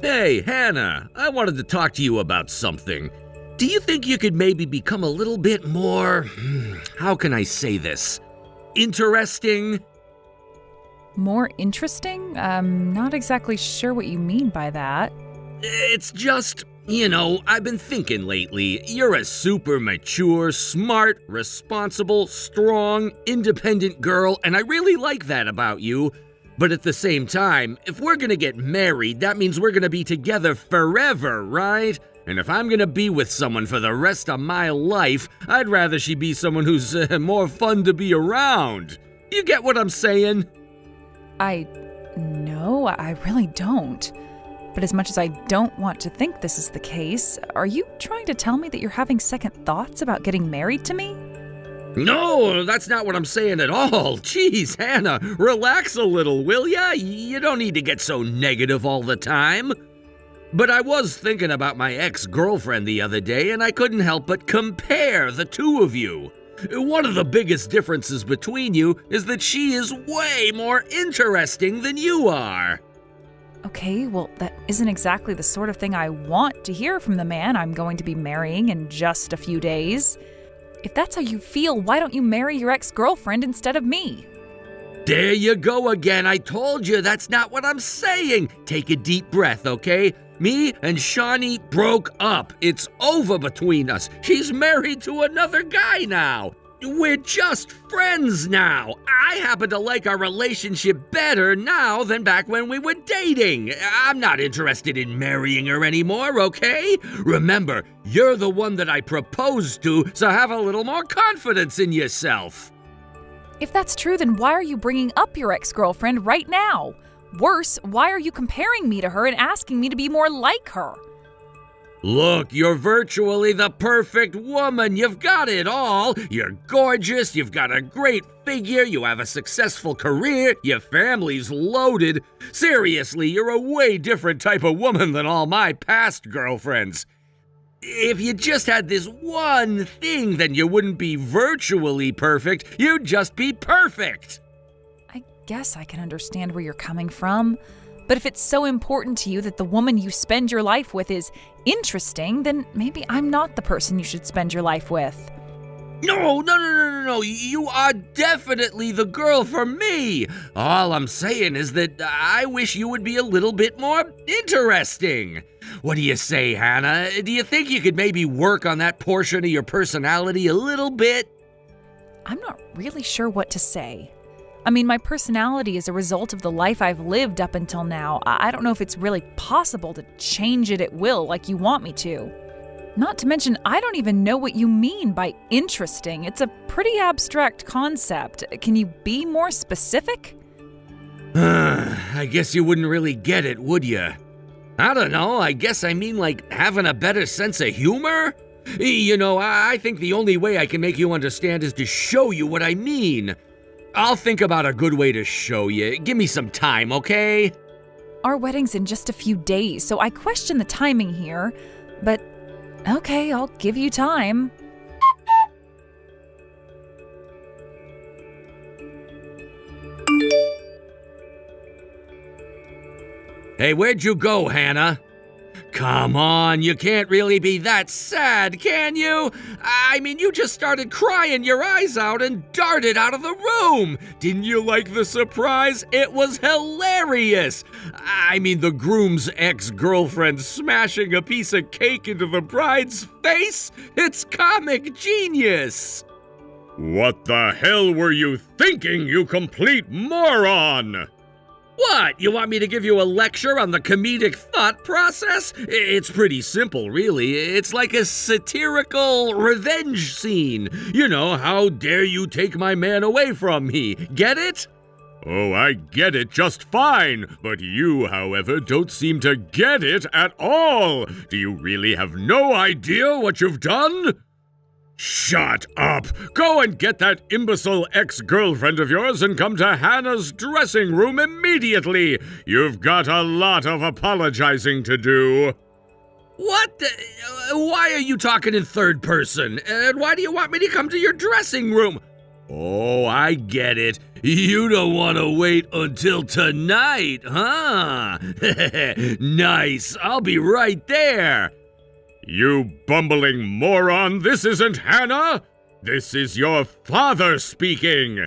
Hey, Hannah, I wanted to talk to you about something. Do you think you could maybe become a little bit more, how can I say this, interesting? More interesting? I'm not exactly sure what you mean by that. It's just, I've been thinking lately, you're a super mature, smart, responsible, strong, independent girl, and I really like that about you. But at the same time, if we're gonna get married, that means we're gonna be together forever, right? And if I'm gonna be with someone for the rest of my life, I'd rather she be someone who's more fun to be around. You get what I'm saying? No, I really don't. But as much as I don't want to think this is the case, are you trying to tell me that you're having second thoughts about getting married to me? No, that's not what I'm saying at all. Jeez, Hannah, relax a little, will ya? You don't need to get so negative all the time. But I was thinking about my ex-girlfriend the other day, and I couldn't help but compare the two of you. One of the biggest differences between you is that she is way more interesting than you are. Okay, well, that isn't exactly the sort of thing I want to hear from the man I'm going to be marrying in just a few days. If that's how you feel, why don't you marry your ex-girlfriend instead of me? There you go again. I told you that's not what I'm saying. Take a deep breath, okay? Me and Shawnee broke up. It's over between us. She's married to another guy now. We're just friends now. I happen to like our relationship better now than back when we were dating. I'm not interested in marrying her anymore, okay? Remember, you're the one that I proposed to, so have a little more confidence in yourself. If that's true, then why are you bringing up your ex-girlfriend right now? Worse, why are you comparing me to her and asking me to be more like her? Look, you're virtually the perfect woman. You've got it all. You're gorgeous, you've got a great figure, you have a successful career, your family's loaded. Seriously, you're a way different type of woman than all my past girlfriends. If you just had this one thing, then you wouldn't be virtually perfect, you'd just be perfect. I guess I can understand where you're coming from. But if it's so important to you that the woman you spend your life with is interesting, then maybe I'm not the person you should spend your life with. No. You are definitely the girl for me. All I'm saying is that I wish you would be a little bit more interesting. What do you say, Hannah? Do you think you could maybe work on that portion of your personality a little bit? I'm not really sure what to say. I mean, my personality is a result of the life I've lived up until now. I don't know if it's really possible to change it at will like you want me to. Not to mention, I don't even know what you mean by interesting. It's a pretty abstract concept. Can you be more specific? I guess you wouldn't really get it, would you? I don't know, I guess I mean like having a better sense of humor? I think the only way I can make you understand is to show you what I mean. I'll think about a good way to show you. Give me some time, okay? Our wedding's in just a few days, so I question the timing here. But, okay, I'll give you time. Hey, where'd you go, Hannah? Come on, you can't really be that sad, can you? I mean, you just started crying your eyes out and darted out of the room. Didn't you like the surprise? It was hilarious. I mean, the groom's ex-girlfriend smashing a piece of cake into the bride's face? It's comic genius. What the hell were you thinking, you complete moron? What? You want me to give you a lecture on the comedic thought process? It's pretty simple, really. It's like a satirical revenge scene. How dare you take my man away from me? Get it? Oh, I get it just fine. But you, however, don't seem to get it at all. Do you really have no idea what you've done? Shut up! Go and get that imbecile ex-girlfriend of yours and come to Hannah's dressing room immediately! You've got a lot of apologizing to do. What the? Why are you talking in third person? And why do you want me to come to your dressing room? Oh, I get it. You don't want to wait until tonight, huh? Nice, I'll be right there. You bumbling moron, this isn't Hannah! This is your father speaking!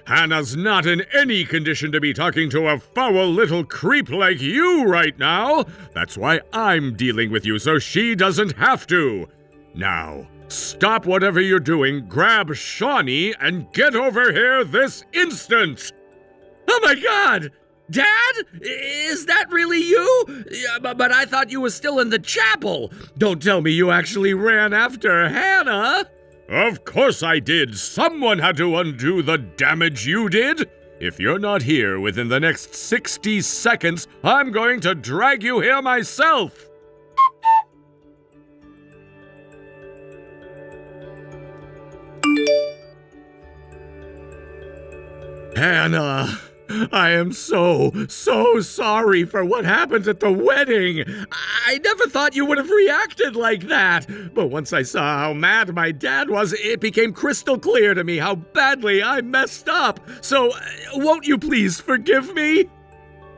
Hannah's not in any condition to be talking to a foul little creep like you right now. That's why I'm dealing with you, so she doesn't have to. Now, stop whatever you're doing, grab Shawnee, and get over here this instant! Oh my God! Dad? Is that really you? But I thought you were still in the chapel. Don't tell me you actually ran after Hannah. Of course I did. Someone had to undo the damage you did. If you're not here within the next 60 seconds, I'm going to drag you here myself. Hannah, I am so sorry for what happened at the wedding. I never thought you would have reacted like that. But once I saw how mad my dad was, it became crystal clear to me how badly I messed up. So, won't you please forgive me?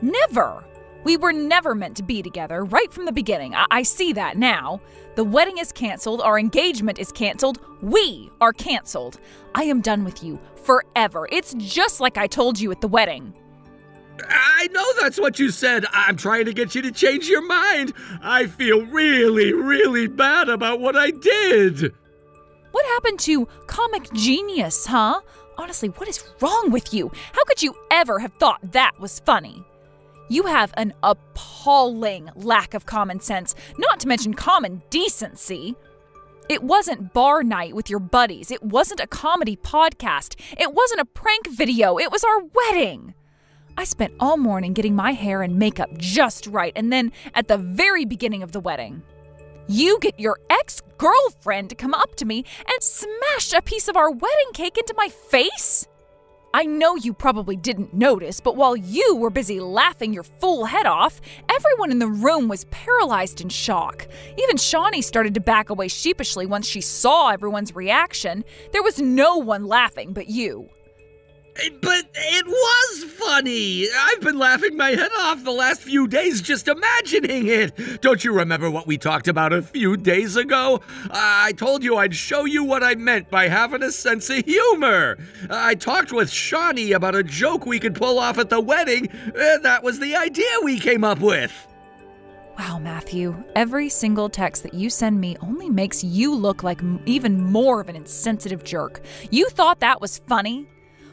Never! We were never meant to be together right from the beginning. I see that now. The wedding is canceled. Our engagement is canceled. We are canceled. I am done with you forever. It's just like I told you at the wedding. I know that's what you said. I'm trying to get you to change your mind. I feel really bad about what I did. What happened to comic genius, huh? Honestly, what is wrong with you? How could you ever have thought that was funny? You have an appalling lack of common sense, not to mention common decency. It wasn't bar night with your buddies. It wasn't a comedy podcast. It wasn't a prank video. It was our wedding. I spent all morning getting my hair and makeup just right, and then at the very beginning of the wedding, you get your ex-girlfriend to come up to me and smash a piece of our wedding cake into my face? I know you probably didn't notice, but while you were busy laughing your full head off, everyone in the room was paralyzed in shock. Even Shawnee started to back away sheepishly once she saw everyone's reaction. There was no one laughing but you. But it was funny. I've been laughing my head off the last few days just imagining it. Don't you remember what we talked about a few days ago? I told you I'd show you what I meant by having a sense of humor. I talked with Shawnee about a joke we could pull off at the wedding. That was the idea we came up with. Wow, Matthew, every single text that you send me only makes you look like even more of an insensitive jerk. You thought that was funny?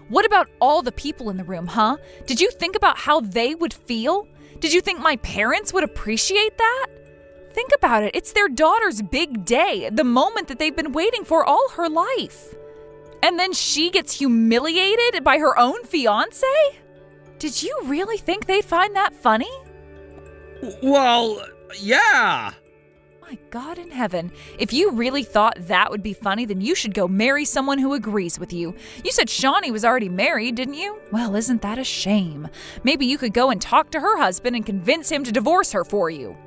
What about all the people in the room, huh? Did you think about how they would feel? Did you think my parents would appreciate that? Think about it. It's their daughter's big day, the moment that they've been waiting for all her life. And then she gets humiliated by her own fiance? Did you really think they'd find that funny? Well, yeah. My God in heaven, if you really thought that would be funny, then you should go marry someone who agrees with you. You said Shawnee was already married, didn't you? Well, isn't that a shame? Maybe you could go and talk to her husband and convince him to divorce her for you.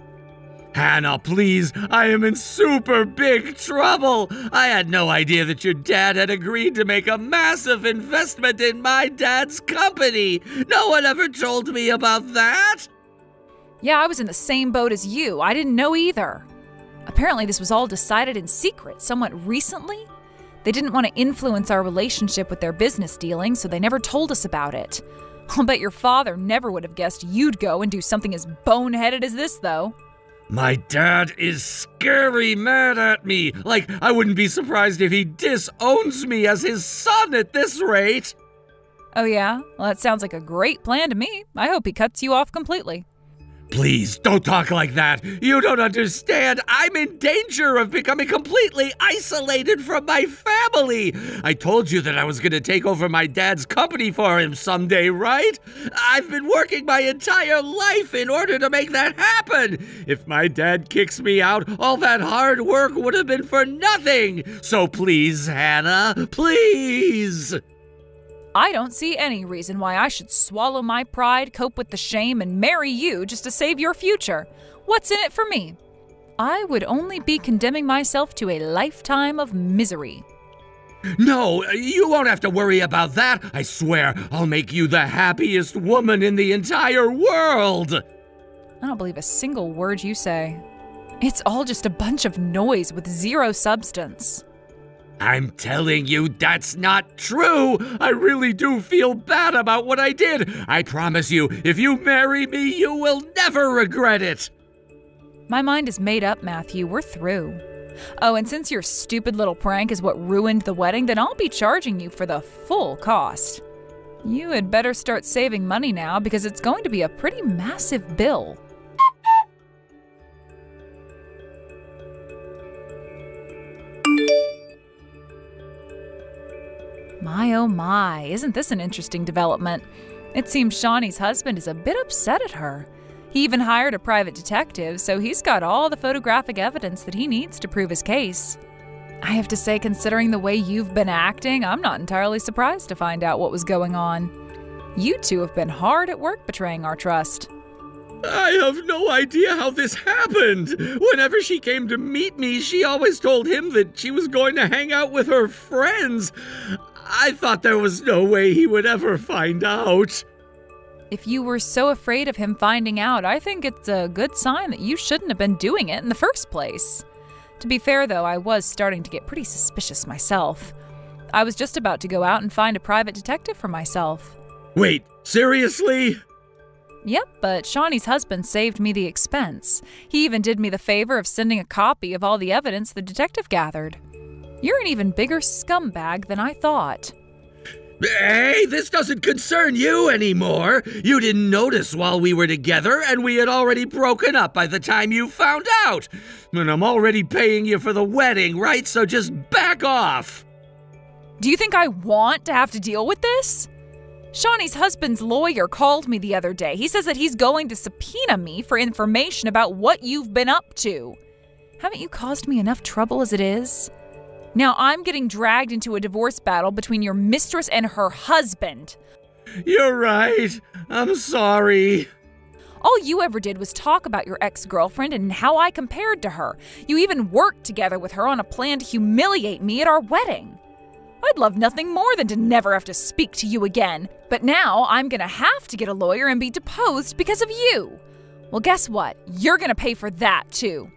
Hannah, please, I am in super big trouble. I had no idea that your dad had agreed to make a massive investment in my dad's company. No one ever told me about that. Yeah, I was in the same boat as you. I didn't know either. Apparently, this was all decided in secret somewhat recently. They didn't want to influence our relationship with their business dealings, so they never told us about it. I'll bet your father never would have guessed you'd go and do something as boneheaded as this, though. My dad is scary mad at me. Like, I wouldn't be surprised if he disowns me as his son at this rate. Oh yeah? Well, that sounds like a great plan to me. I hope he cuts you off completely. Please, don't talk like that. You don't understand. I'm in danger of becoming completely isolated from my family. I told you that I was going to take over my dad's company for him someday, right? I've been working my entire life in order to make that happen. If my dad kicks me out, all that hard work would have been for nothing. So please, Hannah, please. I don't see any reason why I should swallow my pride, cope with the shame, and marry you just to save your future. What's in it for me? I would only be condemning myself to a lifetime of misery. No, you won't have to worry about that. I swear, I'll make you the happiest woman in the entire world. I don't believe a single word you say. It's all just a bunch of noise with zero substance. I'm telling you, that's not true. I really do feel bad about what I did. I promise you, if you marry me, you will never regret it. My mind is made up, Matthew. We're through. Oh, and since your stupid little prank is what ruined the wedding, then I'll be charging you for the full cost. You had better start saving money now because it's going to be a pretty massive bill. My oh my, isn't this an interesting development? It seems Shawnee's husband is a bit upset at her. He even hired a private detective, so he's got all the photographic evidence that he needs to prove his case. I have to say, considering the way you've been acting, I'm not entirely surprised to find out what was going on. You two have been hard at work betraying our trust. I have no idea how this happened. Whenever she came to meet me, she always told him that she was going to hang out with her friends. I thought there was no way he would ever find out. If you were so afraid of him finding out, I think it's a good sign that you shouldn't have been doing it in the first place. To be fair, though, I was starting to get pretty suspicious myself. I was just about to go out and find a private detective for myself. Wait, seriously? Yep, but Shawnee's husband saved me the expense. He even did me the favor of sending a copy of all the evidence the detective gathered. You're an even bigger scumbag than I thought. Hey, this doesn't concern you anymore. You didn't notice while we were together, and we had already broken up by the time you found out. And I'm already paying you for the wedding, right? So just back off. Do you think I want to have to deal with this? Shawnee's husband's lawyer called me the other day. He says that he's going to subpoena me for information about what you've been up to. Haven't you caused me enough trouble as it is? Now I'm getting dragged into a divorce battle between your mistress and her husband. You're right. I'm sorry. All you ever did was talk about your ex-girlfriend and how I compared to her. You even worked together with her on a plan to humiliate me at our wedding. I'd love nothing more than to never have to speak to you again. But now I'm gonna have to get a lawyer and be deposed because of you. Well, guess what? You're gonna pay for that too.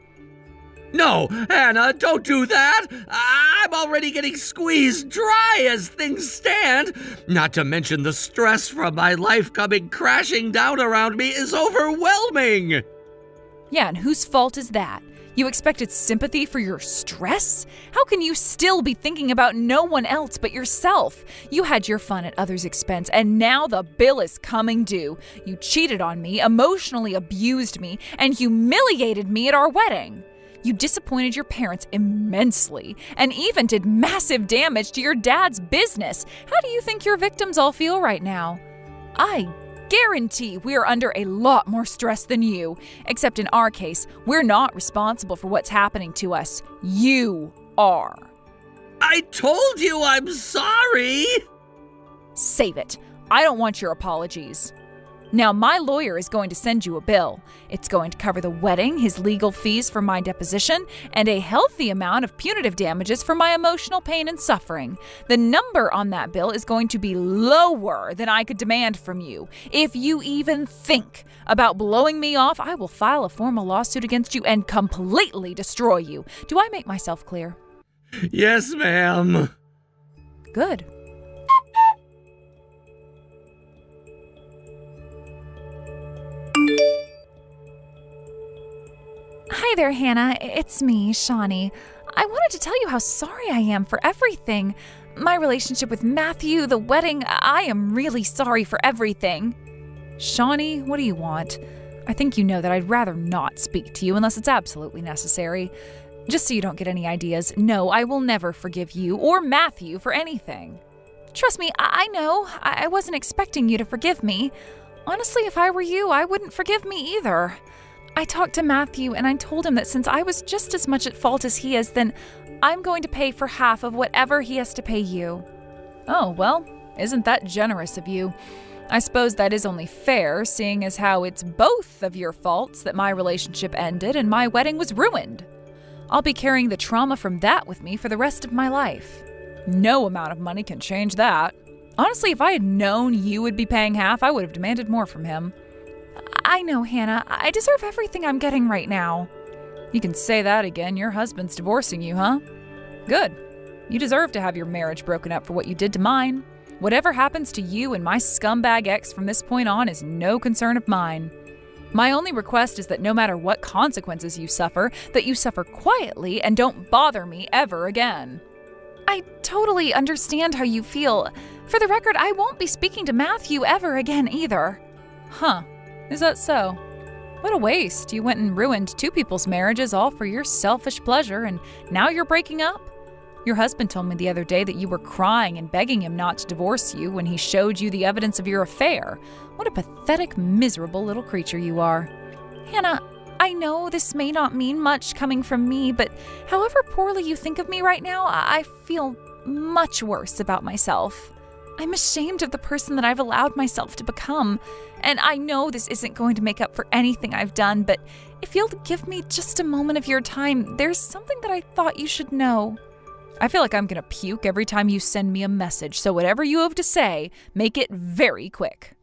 No, Hannah, don't do that. I'm already getting squeezed dry as things stand. Not to mention the stress from my life coming crashing down around me is overwhelming. Yeah, and whose fault is that? You expected sympathy for your stress? How can you still be thinking about no one else but yourself? You had your fun at others' expense, and now the bill is coming due. You cheated on me, emotionally abused me, and humiliated me at our wedding. You disappointed your parents immensely, and even did massive damage to your dad's business. How do you think your victims all feel right now? I guarantee we're under a lot more stress than you. Except in our case, we're not responsible for what's happening to us. You are. I told you I'm sorry. Save it. I don't want your apologies. Now, my lawyer is going to send you a bill. It's going to cover the wedding, his legal fees for my deposition, and a healthy amount of punitive damages for my emotional pain and suffering. The number on that bill is going to be lower than I could demand from you. If you even think about blowing me off, I will file a formal lawsuit against you and completely destroy you. Do I make myself clear? Yes, ma'am. Good. Hi there, Hannah. It's me, Shawnee. I wanted to tell you how sorry I am for everything. My relationship with Matthew, the wedding, I am really sorry for everything. Shawnee, what do you want? I think you know that I'd rather not speak to you unless it's absolutely necessary. Just so you don't get any ideas, no, I will never forgive you or Matthew for anything. Trust me, I know. I wasn't expecting you to forgive me. Honestly, if I were you, I wouldn't forgive me either. I talked to Matthew and I told him that since I was just as much at fault as he is, then I'm going to pay for half of whatever he has to pay you. Oh, well, isn't that generous of you? I suppose that is only fair, seeing as how it's both of your faults that my relationship ended and my wedding was ruined. I'll be carrying the trauma from that with me for the rest of my life. No amount of money can change that. Honestly, if I had known you would be paying half, I would have demanded more from him. I know, Hannah. I deserve everything I'm getting right now. You can say that again. Your husband's divorcing you, huh? Good. You deserve to have your marriage broken up for what you did to mine. Whatever happens to you and my scumbag ex from this point on is no concern of mine. My only request is that no matter what consequences you suffer, that you suffer quietly and don't bother me ever again. I totally understand how you feel. For the record, I won't be speaking to Matthew ever again either. Huh. Is that so? What a waste. You went and ruined two people's marriages all for your selfish pleasure, and now you're breaking up? Your husband told me the other day that you were crying and begging him not to divorce you when he showed you the evidence of your affair. What a pathetic, miserable little creature you are. Hannah, I know this may not mean much coming from me, but however poorly you think of me right now, I feel much worse about myself. I'm ashamed of the person that I've allowed myself to become, and I know this isn't going to make up for anything I've done, but if you'll give me just a moment of your time, there's something that I thought you should know. I feel like I'm gonna puke every time you send me a message, so whatever you have to say, make it very quick.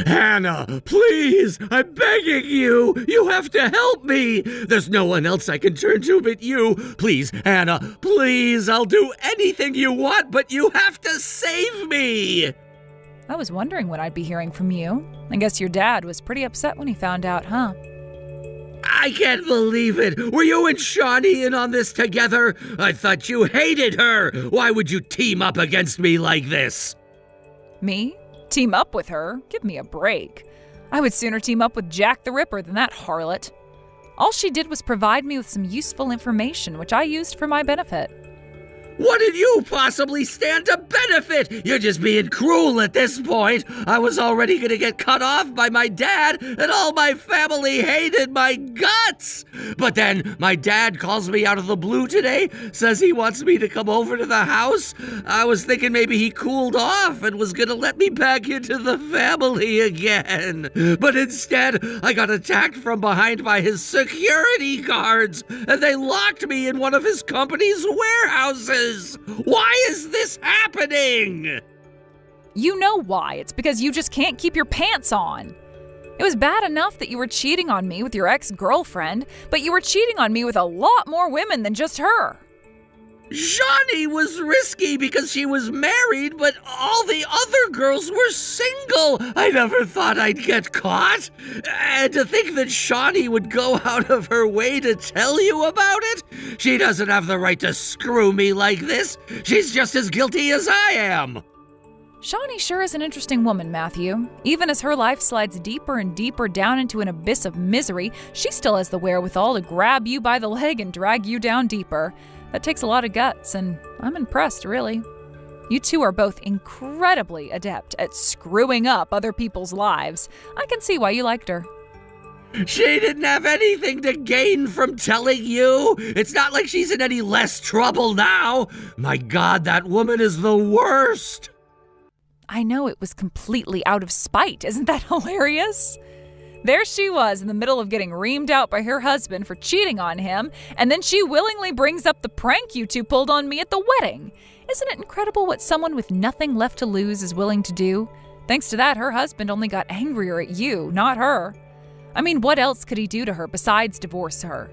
Hannah, please, I'm begging you. You have to help me. There's no one else I can turn to but you. Please, Hannah, please, I'll do anything you want, but you have to save me. I was wondering when I'd be hearing from you. I guess your dad was pretty upset when he found out, huh? I can't believe it. Were you and Shawnee in on this together? I thought you hated her. Why would you team up against me like this? Me? Team up with her? Give me a break. I would sooner team up with Jack the Ripper than that harlot. All she did was provide me with some useful information, which I used for my benefit. What did you possibly stand to benefit? You're just being cruel at this point. I was already gonna get cut off by my dad, and all my family hated my guts. But then my dad calls me out of the blue today, says he wants me to come over to the house. I was thinking maybe he cooled off and was gonna let me back into the family again. But instead, I got attacked from behind by his security guards, and they locked me in one of his company's warehouses. Why is this happening? You know why. It's because you just can't keep your pants on. It was bad enough that you were cheating on me with your ex-girlfriend, but you were cheating on me with a lot more women than just her. Shawnee was risky because she was married, but all the other girls were single. I never thought I'd get caught. And to think that Shawnee would go out of her way to tell you about it? She doesn't have the right to screw me like this. She's just as guilty as I am. Shawnee sure is an interesting woman, Matthew. Even as her life slides deeper and deeper down into an abyss of misery, she still has the wherewithal to grab you by the leg and drag you down deeper. That takes a lot of guts, and I'm impressed, really. You two are both incredibly adept at screwing up other people's lives. I can see why you liked her. She didn't have anything to gain from telling you. It's not like she's in any less trouble now. My God, that woman is the worst. I know, it was completely out of spite. Isn't that hilarious? There she was in the middle of getting reamed out by her husband for cheating on him, and then she willingly brings up the prank you two pulled on me at the wedding. Isn't it incredible what someone with nothing left to lose is willing to do? Thanks to that, her husband only got angrier at you, not her. I mean, what else could he do to her besides divorce her?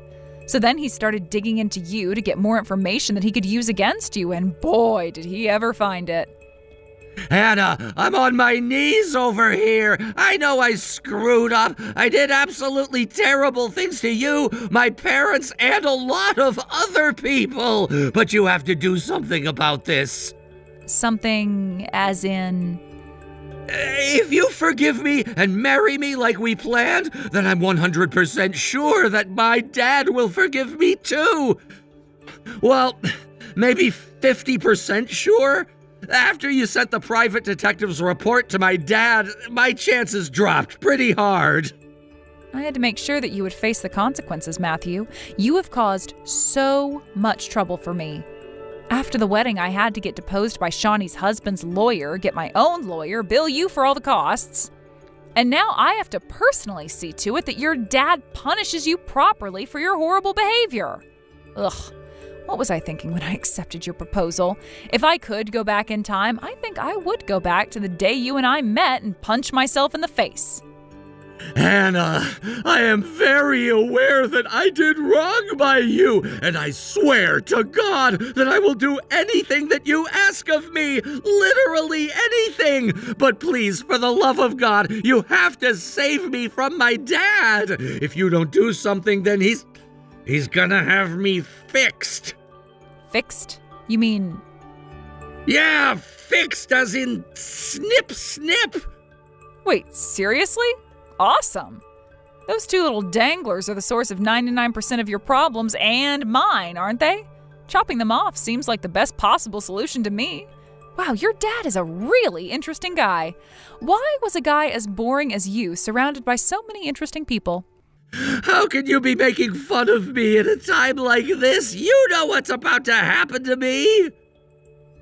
So then he started digging into you to get more information that he could use against you, and boy, did he ever find it. Hannah, I'm on my knees over here. I know I screwed up. I did absolutely terrible things to you, my parents, and a lot of other people. But you have to do something about this. Something as in? If you forgive me and marry me like we planned, then I'm 100% sure that my dad will forgive me too. Well, maybe 50% sure? After you sent the private detective's report to my dad, my chances dropped pretty hard. I had to make sure that you would face the consequences, Matthew. You have caused so much trouble for me. After the wedding, I had to get deposed by Shawnee's husband's lawyer, get my own lawyer, bill you for all the costs. And now I have to personally see to it that your dad punishes you properly for your horrible behavior. Ugh, what was I thinking when I accepted your proposal? If I could go back in time, I think I would go back to the day you and I met and punch myself in the face. Hannah, I am very aware that I did wrong by you, and I swear to God that I will do anything that you ask of me, literally anything. But please, for the love of God, you have to save me from my dad. If you don't do something, then he's gonna have me fixed. Fixed? You mean... Yeah, fixed as in snip, snip. Wait, seriously? Awesome. Those two little danglers are the source of 99% of your problems and mine, aren't they? Chopping them off seems like the best possible solution to me. Wow, your dad is a really interesting guy. Why was a guy as boring as you surrounded by so many interesting people? How can you be making fun of me at a time like this? You know what's about to happen to me.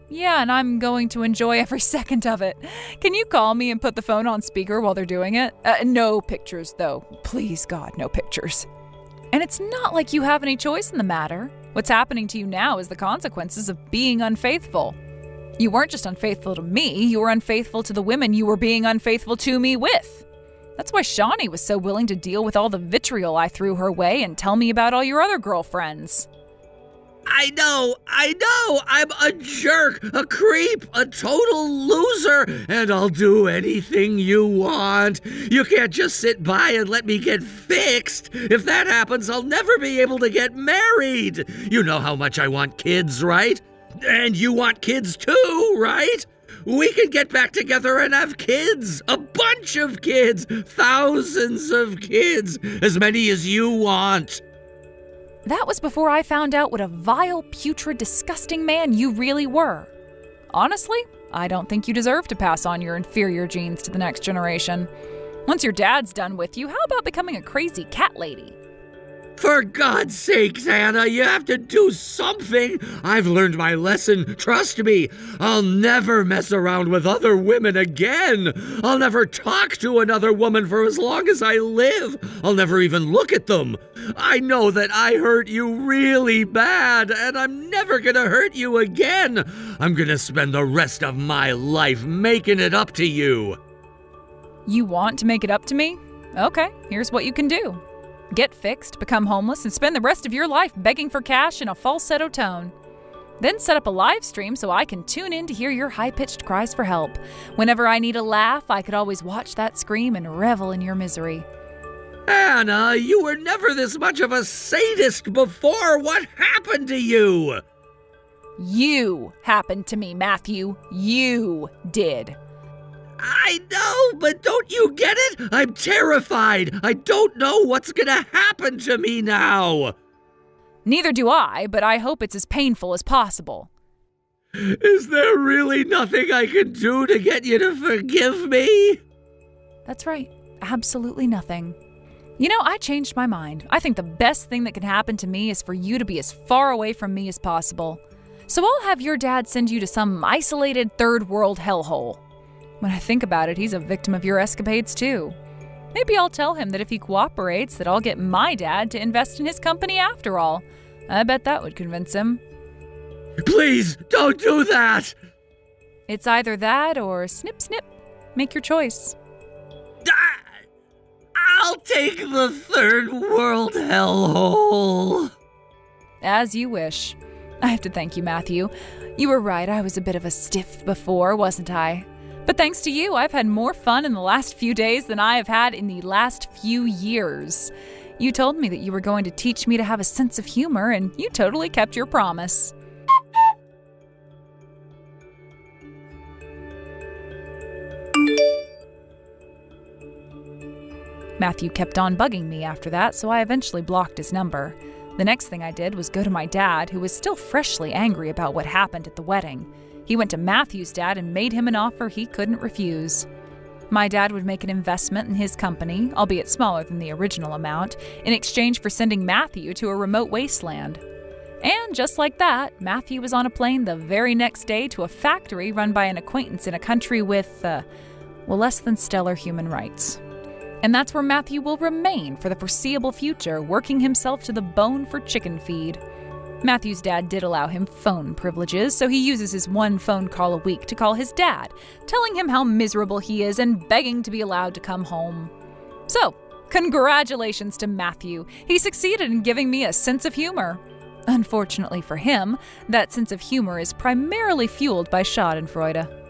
Yeah, and I'm going to enjoy every second of it. Can you call me and put the phone on speaker while they're doing it? No pictures, though. Please, God, no pictures. And it's not like you have any choice in the matter. What's happening to you now is the consequences of being unfaithful. You weren't just unfaithful to me, you were unfaithful to the women you were being unfaithful to me with. That's why Shawnee was so willing to deal with all the vitriol I threw her way and tell me about all your other girlfriends. I know, I'm a jerk, a creep, a total loser, and I'll do anything you want. You can't just sit by and let me get fixed. If that happens, I'll never be able to get married. You know how much I want kids, right? And you want kids too, right? We can get back together and have kids, a bunch of kids, thousands of kids, as many as you want. That was before I found out what a vile, putrid, disgusting man you really were. Honestly, I don't think you deserve to pass on your inferior genes to the next generation. Once your dad's done with you, how about becoming a crazy cat lady? For God's sakes, Hannah, you have to do something. I've learned my lesson, trust me. I'll never mess around with other women again. I'll never talk to another woman for as long as I live. I'll never even look at them. I know that I hurt you really bad, and I'm never gonna hurt you again. I'm gonna spend the rest of my life making it up to you. You want to make it up to me? Okay, here's what you can do. Get fixed, become homeless, and spend the rest of your life begging for cash in a falsetto tone. Then set up a live stream so I can tune in to hear your high-pitched cries for help. Whenever I need a laugh, I could always watch that scream and revel in your misery. Hannah, you were never this much of a sadist before. What happened to you? You happened to me, Matthew. You did. I know, but don't you get it? I'm terrified. I don't know what's gonna happen to me now. Neither do I, but I hope it's as painful as possible. Is there really nothing I can do to get you to forgive me? That's right. Absolutely nothing. You know, I changed my mind. I think the best thing that can happen to me is for you to be as far away from me as possible. So I'll have your dad send you to some isolated third world hellhole. When I think about it, he's a victim of your escapades too. Maybe I'll tell him that if he cooperates, that I'll get my dad to invest in his company after all. I bet that would convince him. Please, don't do that! It's either that or snip snip. Make your choice. I'll take the third world hellhole. As you wish. I have to thank you, Matthew. You were right, I was a bit of a stiff before, wasn't I? But thanks to you, I've had more fun in the last few days than I have had in the last few years. You told me that you were going to teach me to have a sense of humor, and you totally kept your promise. Matthew kept on bugging me after that, so I eventually blocked his number. The next thing I did was go to my dad, who was still freshly angry about what happened at the wedding. He went to Matthew's dad and made him an offer he couldn't refuse. My dad would make an investment in his company, albeit smaller than the original amount, in exchange for sending Matthew to a remote wasteland. And just like that, Matthew was on a plane the very next day to a factory run by an acquaintance in a country with, well, less than stellar human rights. And that's where Matthew will remain for the foreseeable future, working himself to the bone for chicken feed. Matthew's dad did allow him phone privileges, so he uses his one phone call a week to call his dad, telling him how miserable he is and begging to be allowed to come home. So, congratulations to Matthew. He succeeded in giving me a sense of humor. Unfortunately for him, that sense of humor is primarily fueled by Schadenfreude.